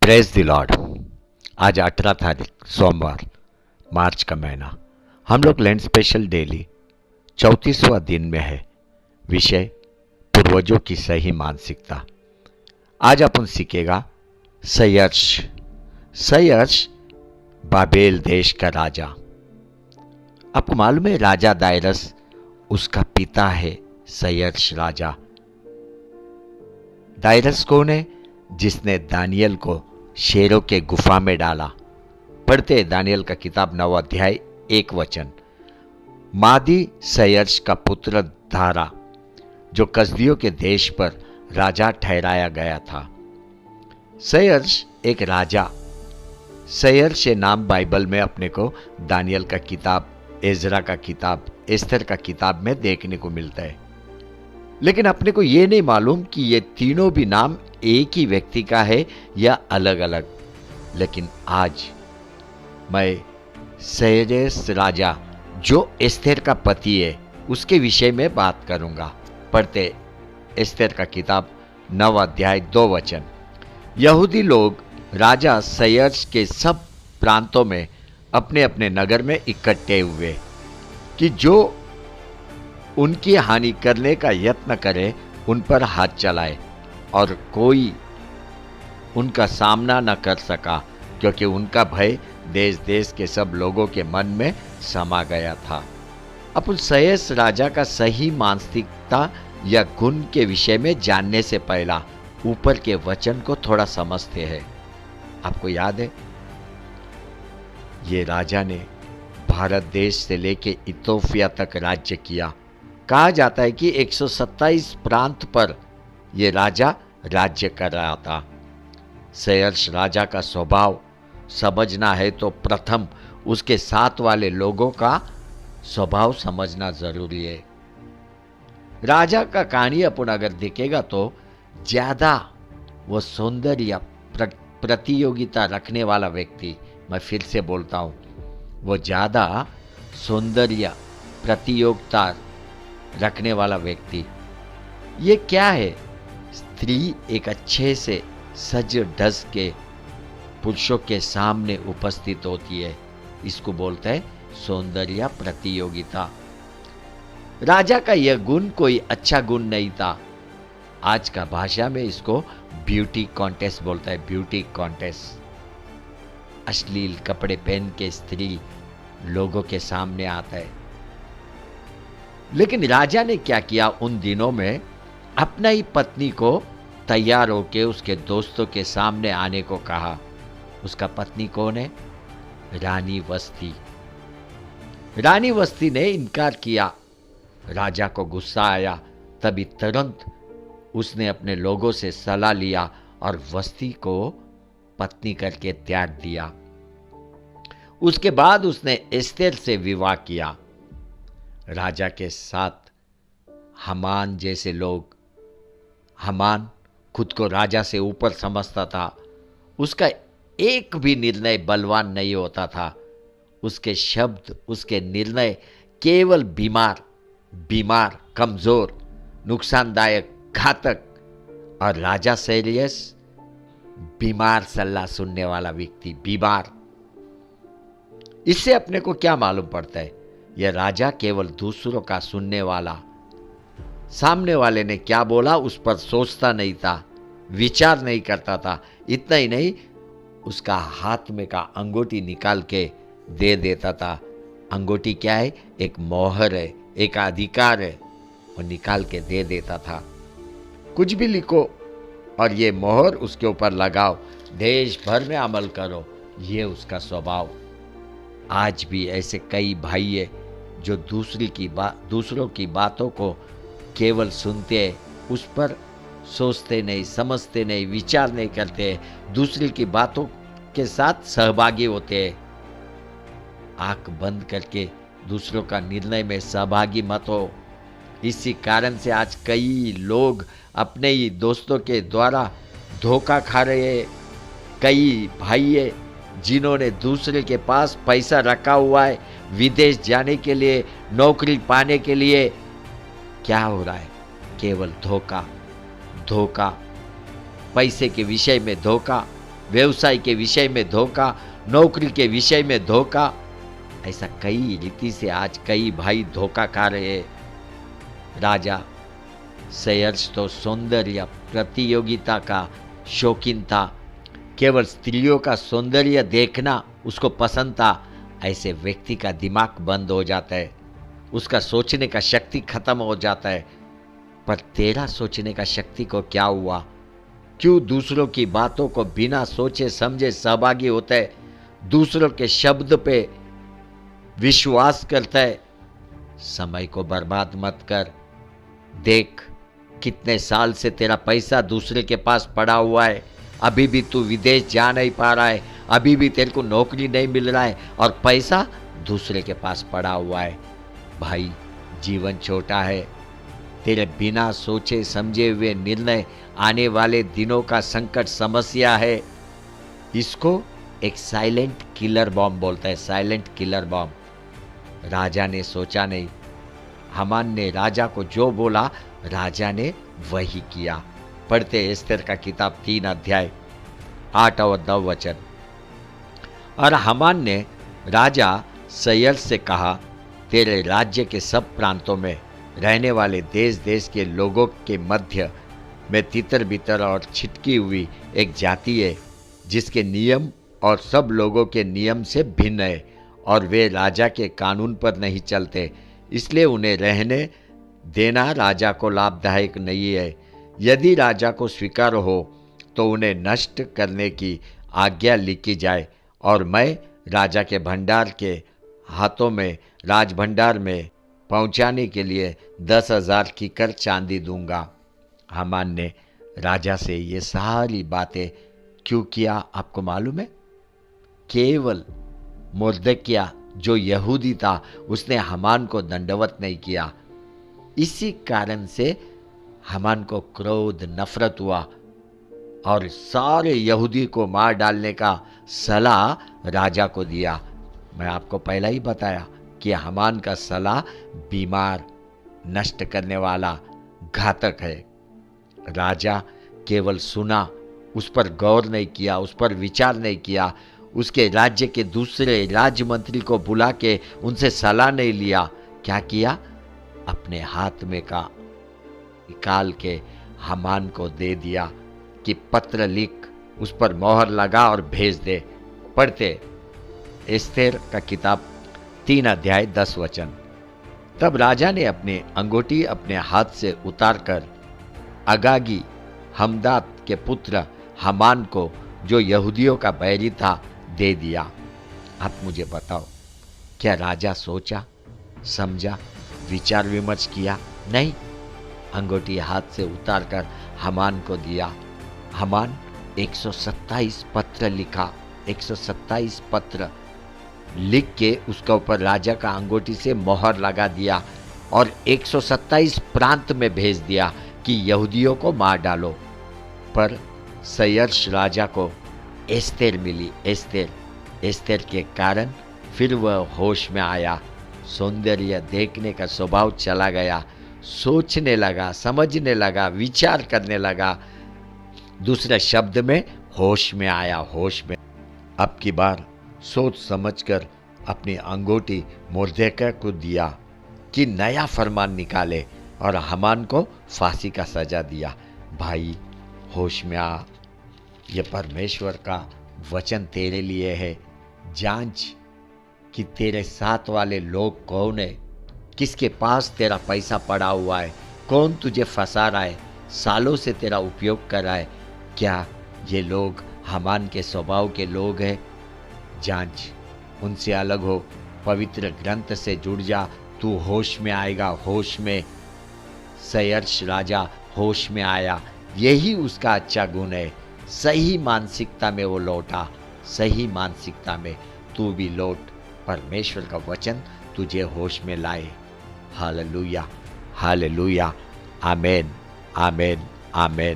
Praise the Lord. आज 18 तारीख सोमवार, मार्च का महीना। हम लोग लैंड स्पेशल डेली 34वां दिन में है। विषय पूर्वजों की सही मानसिकता। आज अपन सीखेगा सयर्श। सयर्श बाबेल देश का राजा। आपको मालूम है राजा दायरस उसका पिता है सयर्श राजा। दायरस कौन है? जिसने दानियल को शेरों के गुफा में डाला। पढ़ते दानियल का किताब 9 अध्याय 1 वचन। मादी सयर्श का पुत्र धारा, जो कसदियों के देश पर राजा ठहराया गया था। सयर्श एक राजा। सयर्श ये नाम बाइबल में अपने को दानियल का किताब, एजरा का किताब, एस्तर का किताब में देखने को मिलता है। लेकिन अपने को यह नहीं मालूम कि ये तीनों भी नाम एक ही व्यक्ति का है या अलग अलग। लेकिन आज मैं सयर्श राजा जो एस्तेर का पति है उसके विषय में बात करूंगा। पढ़ते एस्तेर का किताब 9 अध्याय 2 वचन। यहूदी लोग राजा सयर्श के सब प्रांतों में अपने अपने नगर में इकट्ठे हुए कि जो उनकी हानि करने का यत्न करे उन पर हाथ चलाए, और कोई उनका सामना न कर सका, क्योंकि उनका भय देश देश के सब लोगों के मन में समा गया था। अब उस सयर्श राजा का सही मानसिकता या गुण के विषय में जानने से पहला ऊपर के वचन को थोड़ा समझते हैं। आपको याद है, ये राजा ने भारत देश से लेके इथोपिया तक राज्य किया। कहा जाता है कि 127 प्रांत पर यह राजा राज्य कर रहा था। सयर्श राजा का स्वभाव समझना है तो प्रथम उसके साथ वाले लोगों का स्वभाव समझना जरूरी है। राजा का कहानी अपन अगर देखेगा तो ज्यादा वो सौंदर्य प्रतियोगिता रखने वाला व्यक्ति, मैं फिर से बोलता हूं, वो ज्यादा सौंदर्य प्रतियोगिता रखने वाला व्यक्ति। ये क्या है? स्त्री एक अच्छे से सज धज के पुरुषों के सामने उपस्थित होती है, इसको बोलते हैं सौंदर्य प्रतियोगिता। राजा का यह गुण कोई अच्छा गुण नहीं था। आज का भाषा में इसको ब्यूटी कॉन्टेस्ट बोलता है, ब्यूटी कॉन्टेस्ट। अश्लील कपड़े पहन के स्त्री लोगों के सामने आता है। लेकिन राजा ने क्या किया उन दिनों में, अपना ही पत्नी को तैयार होके उसके दोस्तों के सामने आने को कहा। उसका पत्नी कौन है? रानी वस्ती। रानी वस्ती ने इनकार किया। राजा को गुस्सा आया, तभी तुरंत उसने अपने लोगों से सलाह लिया और वस्ती को पत्नी करके त्याग दिया। उसके बाद उसने एस्तेर से विवाह किया। राजा के साथ हमान जैसे लोग, हमान खुद को राजा से ऊपर समझता था। उसका एक भी निर्णय बलवान नहीं होता था। उसके शब्द, उसके निर्णय केवल बीमार, कमजोर, नुकसानदायक, घातक। और राजा सयर्श बीमार सलाह सुनने वाला व्यक्ति, बीमार। इससे अपने को क्या मालूम पड़ता है? यह राजा केवल दूसरों का सुनने वाला, सामने वाले ने क्या बोला उस पर सोचता नहीं था, विचार नहीं करता था। इतना ही नहीं, उसका हाथ में का अंगूठी निकाल के दे देता था। अंगूठी क्या है? एक मोहर है, एक अधिकार है, वो निकाल के दे देता था। कुछ भी लिखो और ये मोहर उसके ऊपर लगाओ, देश भर में अमल करो, ये उसका स्वभाव। आज भी ऐसे कई भाई है जो दूसरों की बातों को केवल सुनते हैं, उस पर सोचते नहीं, समझते नहीं, विचार नहीं करते, दूसरे की बातों के साथ सहभागी होते हैं। आंख बंद करके दूसरों का निर्णय में सहभागी मत हो। इसी कारण से आज कई लोग अपने ही दोस्तों के द्वारा धोखा खा रहे हैं। कई भाई है जिन्होंने दूसरे के पास पैसा रखा हुआ है विदेश जाने के लिए, नौकरी पाने के लिए। क्या हो रहा है? केवल धोखा, पैसे के विषय में धोखा, व्यवसाय के विषय में धोखा, नौकरी के विषय में धोखा। ऐसा कई रीति से आज कई भाई धोखा खा रहे हैं। राजा सहर्ष तो सौंदर्य प्रतियोगिता का शौकीन था, केवल स्त्रियों का सौंदर्य देखना उसको पसंद था। ऐसे व्यक्ति का दिमाग बंद हो जाता है, उसका सोचने का शक्ति खत्म हो जाता है। पर तेरा सोचने का शक्ति को क्या हुआ? क्यों दूसरों की बातों को बिना सोचे समझे सहभागी होता है, दूसरों के शब्द पे विश्वास करता है? समय को बर्बाद मत कर। देख कितने साल से तेरा पैसा दूसरे के पास पड़ा हुआ है, अभी भी तू विदेश जा नहीं पा रहा है, अभी भी तेरे को नौकरी नहीं मिल रहा है और पैसा दूसरे के पास पड़ा हुआ है। भाई जीवन छोटा है, तेरे बिना सोचे समझे हुए निर्णय आने वाले दिनों का संकट समस्या है। इसको एक साइलेंट किलर बॉम्ब बोलता है, साइलेंट किलर बॉम्ब। राजा ने सोचा नहीं, हामान ने राजा को जो बोला राजा ने वही किया। पढ़ते एस्तेर का किताब 3 अध्याय 8 और 9 वचन। और हामान ने राजा सहर्ष से कहा, तेरे राज्य के सब प्रांतों में रहने वाले देश देश के लोगों के मध्य में तितर बितर और छिटकी हुई एक जाति है, जिसके नियम और सब लोगों के नियम से भिन्न है, और वे राजा के कानून पर नहीं चलते, इसलिए उन्हें रहने देना राजा को लाभदायक नहीं है। यदि राजा को स्वीकार हो तो उन्हें नष्ट करने की आज्ञा लिखी जाए, और मैं राजा के भंडार के हाथों में राज भंडार में पहुंचाने के लिए 10,000 कीकर चांदी दूंगा। हामान ने राजा से ये सारी बातें क्यों किया आपको मालूम है? केवल मोर्दकिया जो यहूदी था उसने हामान को दंडवत नहीं किया। इसी कारण से हामान को क्रोध नफरत हुआ और सारे यहूदी को मार डालने का सलाह राजा को दिया। मैं आपको पहले ही बताया कि हामान का सलाह बीमार, नष्ट करने वाला, घातक है। राजा केवल सुना, उस पर गौर नहीं किया, उस पर विचार नहीं किया, उसके राज्य के दूसरे राज्य मंत्री को बुला के उनसे सलाह नहीं लिया। क्या किया? अपने हाथ में का निकाल के हामान को दे दिया कि पत्र लिख, उस पर मोहर लगा और भेज दे। पढ़ते एस्तेर का किताब 3 अध्याय 10 वचन। तब राजा ने अपनी अंगूठी अपने हाथ से उतारकर अगागी हमदात के पुत्र हामान को, जो यहूदियों का बैरी था, दे दिया। आप मुझे बताओ, क्या राजा सोचा, समझा, विचार विमर्श किया? नहीं, अंगूठी हाथ से उतारकर हामान को दिया। हामान 127 पत्र लिखा, 127 पत्र लिख के उसका ऊपर राजा का अंगूठी से मोहर लगा दिया और 127 प्रांत में भेज दिया कि यहूदियों को मार डालो। पर सहर्ष राजा को एस्तेर मिली, एस्तेर के कारण फिर वह होश में आया, सौंदर्य देखने का स्वभाव चला गया, सोचने लगा, समझने लगा, विचार करने लगा। दूसरे शब्द में होश में आया, होश में। अब की बार सोच समझकर अपनी अंगूठी मोर्देकै को दिया कि नया फरमान निकाले और हामान को फांसी का सजा दिया। भाई होश में आ, ये परमेश्वर का वचन तेरे लिए है। जांच कि तेरे साथ वाले लोग कौन है, किसके पास तेरा पैसा पड़ा हुआ है, कौन तुझे फंसा रहा है, सालों से तेरा उपयोग कर रहा है। क्या ये लोग हामान के स्वभाव के लोग हैं? जांच, उनसे अलग हो, पवित्र ग्रंथ से जुड़ जा, तू होश में आएगा, होश में। सहर्ष राजा होश में आया, यही उसका अच्छा गुण है। सही मानसिकता में वो लौटा, सही मानसिकता में तू भी लौट। परमेश्वर का वचन तुझे होश में लाए। हालेलुया, हालेलुया, आमेन, आमेन, आमेन।